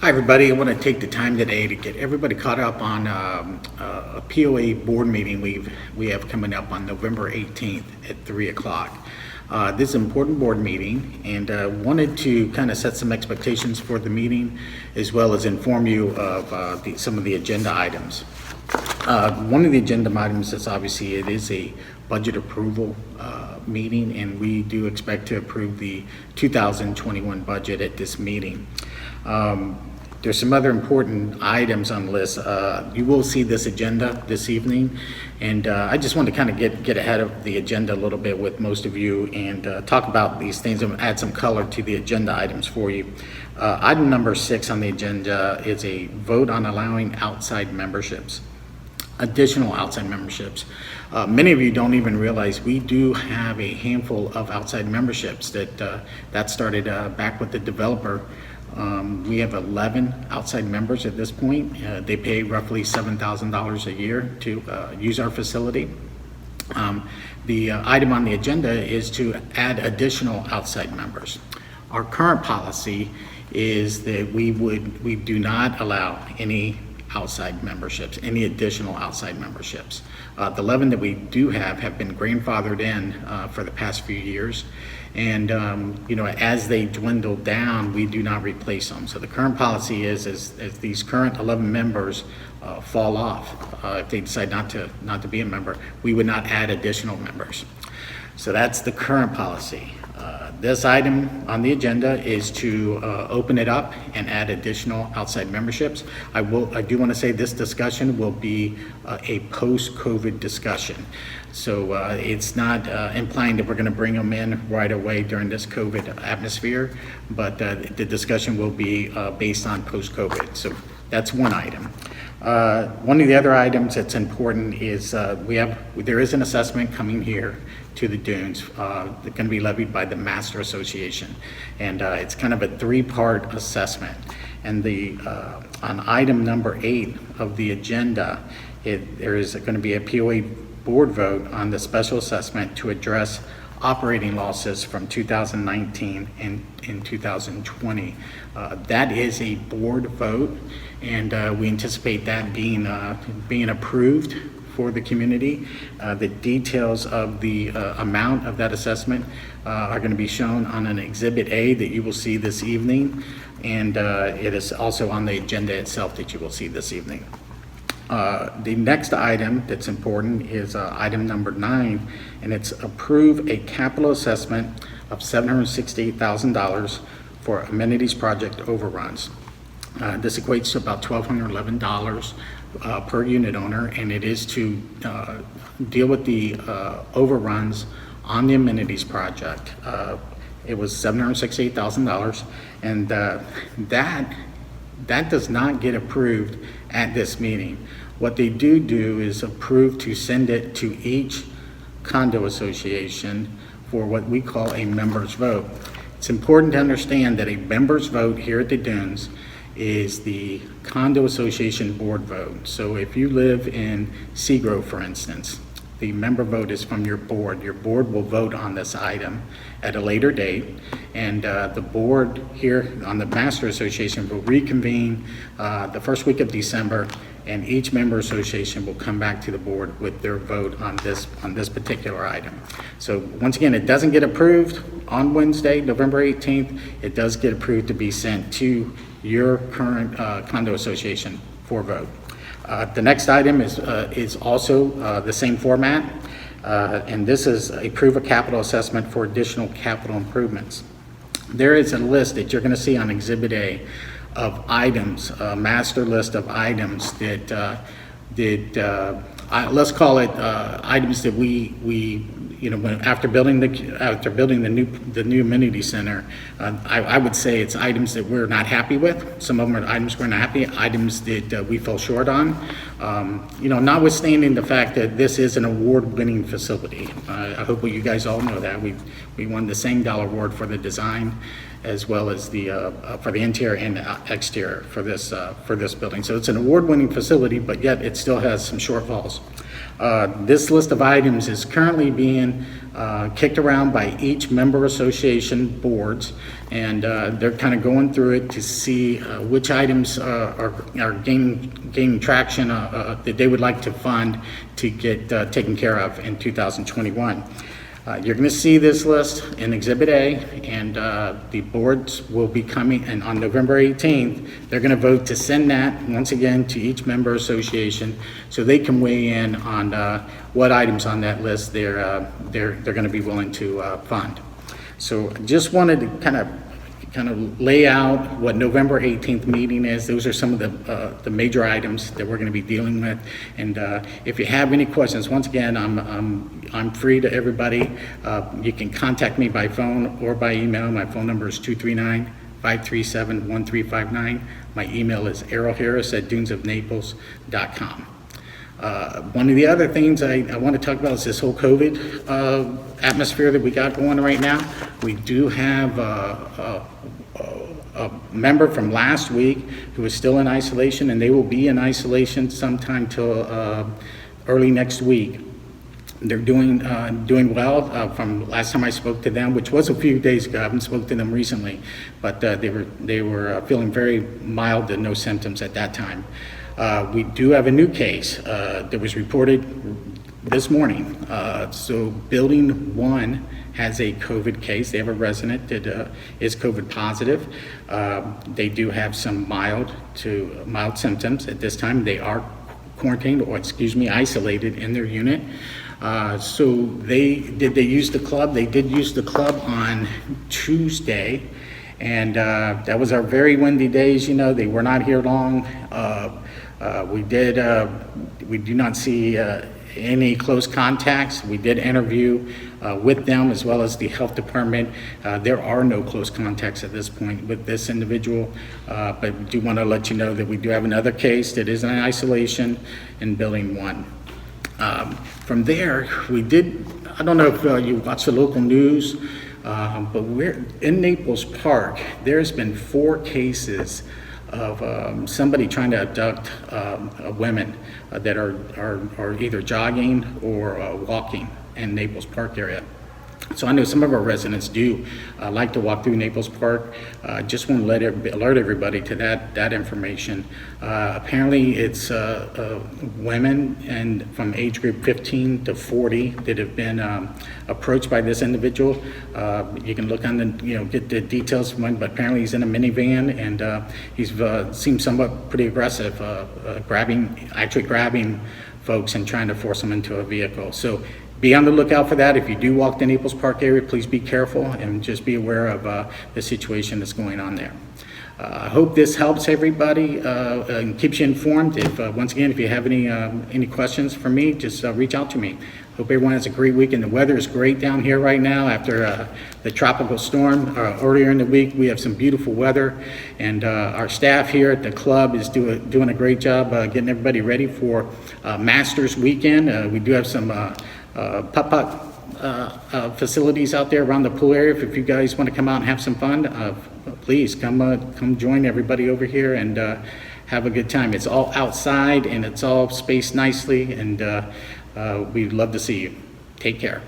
Hi, everybody. I want to take the time today to get everybody caught up on a POA board meeting we have coming up on November 18th at 3 o'clock. This is an important board meeting, and wanted to kind of set some expectations for the meeting, as well as inform you of some of the agenda items. One of the agenda items is obviously it is a budget approval meeting, and we do expect to approve the 2021 budget at this meeting. There's some other important items on the list. You will see this agenda this evening, and I just want to kind of get ahead of the agenda a little bit with most of you and talk about these things and add some color to the agenda items for you. Item number 6 on the agenda is a vote on allowing outside memberships, additional outside memberships. Many of you don't even realize we do have a handful of outside memberships that started back with the developer. We have 11 outside members at this point. They pay roughly $7,000 a year to use our facility. The item on the agenda is to add additional outside members. Our current policy is that we do not allow any outside memberships, any additional outside memberships. The 11 that we do have been grandfathered in for the past few years. And as they dwindle down, we do not replace them. So the current policy is as these current 11 members fall off, if they decide not to be a member, we would not add additional members. So that's the current policy. This item on the agenda is to open it up and add additional outside memberships. I do want to say this discussion will be a post-COVID discussion. So it's not implying that we're going to bring them in right away during this COVID atmosphere, but the discussion will be based on post-COVID. So that's one item. One of the other items that's important is there is an assessment coming here to the dunes that's going to be levied by the Master Association, and it's kind of a 3-part assessment. And on item number 8 of the agenda, there is going to be a POA board vote on the special assessment to address operating losses from 2019 and in 2020. That is a board vote, and we anticipate that being approved for the community. The details of the amount of that assessment are going to be shown on an Exhibit A that you will see this evening, and it is also on the agenda itself that you will see this evening. The next item that's important is item number 9, and it's approve a capital assessment of $768,000 for amenities project overruns. This equates to about $1,211 per unit owner, and it is to deal with the overruns on the amenities project. It was $768,000, and that does not get approved at this meeting. What they do is approve to send it to each condo association for what we call a members vote. It's important to understand that a members vote here at the Dunes is the condo association board vote. So if you live in Seagrove, for instance, the member vote is from your board. Your board will vote on this item at a later date, and the board here on the Master Association will reconvene the first week of December, and each member association will come back to the board with their vote on this particular item. So once again, it doesn't get approved on Wednesday, November 18th. It does get approved to be sent to your current condo association for vote. The next item is also the same format, and this is approve a capital assessment for additional capital improvements. There is a list that you're going to see on Exhibit A of items, a master list of items that let's call it items that we after building the new amenity center, I would say it's items that we're not happy with. Some of them are items we're not happy, items that we fell short on. Notwithstanding the fact that this is an award-winning facility. I hope you guys all know that we won the Sang Dollar Award for the design, as well as for the interior and exterior for this building. So it's an award-winning facility, but yet it still has some shortfalls. This list of items is currently being kicked around by each member association boards, and they're kind of going through it to see which items are gaining traction that they would like to fund to get taken care of in 2021. You're going to see this list in Exhibit A, and the boards will be coming, and on November 18th, they're going to vote to send that, once again, to each member association so they can weigh in on what items on that list they're going to be willing to fund. So just wanted to kind of lay out what November 18th meeting is. Those are some of the major items that we're going to be dealing with. And if you have any questions, once again, I'm free to everybody. You can contact me by phone or by email. My phone number is 239-537-1359. My email is arrellharris@dunesofnaples.com. One of the other things I want to talk about is this whole COVID atmosphere that we got going right now. We do have a member from last week who is still in isolation, and they will be in isolation sometime till early next week. They're doing well from last time I spoke to them, which was a few days ago. I haven't spoken to them recently, but they were feeling very mild and no symptoms at that time. We do have a new case that was reported this morning. So Building 1 has a COVID case. They have a resident that is COVID positive. They do have some mild symptoms at this time. They are quarantined, or isolated in their unit. So they use the club? They did use the club on Tuesday, and that was our very windy days. They were not here long. We do not see any close contacts. We did interview with them as well as the health department. There are no close contacts at this point with this individual, but we do want to let you know that we do have another case that is in isolation in Building 1. From there, I don't know if you watch the local news, but we're in Naples Park. There's been 4 cases of somebody trying to abduct women that are either jogging or walking in Naples Park area. So I know some of our residents do like to walk through Naples Park. Just want to alert everybody to that information. Apparently it's women and from age group 15 to 40 that have been approached by this individual. You can look on get the details from him, but apparently he's in a minivan, and he's seems somewhat pretty aggressive, grabbing folks and trying to force them into a vehicle. So be on the lookout for that. If you do walk the Naples Park area, please be careful and just be aware of the situation that's going on there. I hope this helps everybody and keeps you informed. Once again, if you have any questions for me, just reach out to me. Hope everyone has a great week, and the weather is great down here right now after the tropical storm. Earlier in the week, we have some beautiful weather, and our staff here at the club is doing a great job getting everybody ready for Masters weekend. We do have some putt-putt facilities out there around the pool area. If you guys want to come out and have some fun, please come join everybody over here and have a good time. It's all outside and it's all spaced nicely, and we'd love to see you. Take care.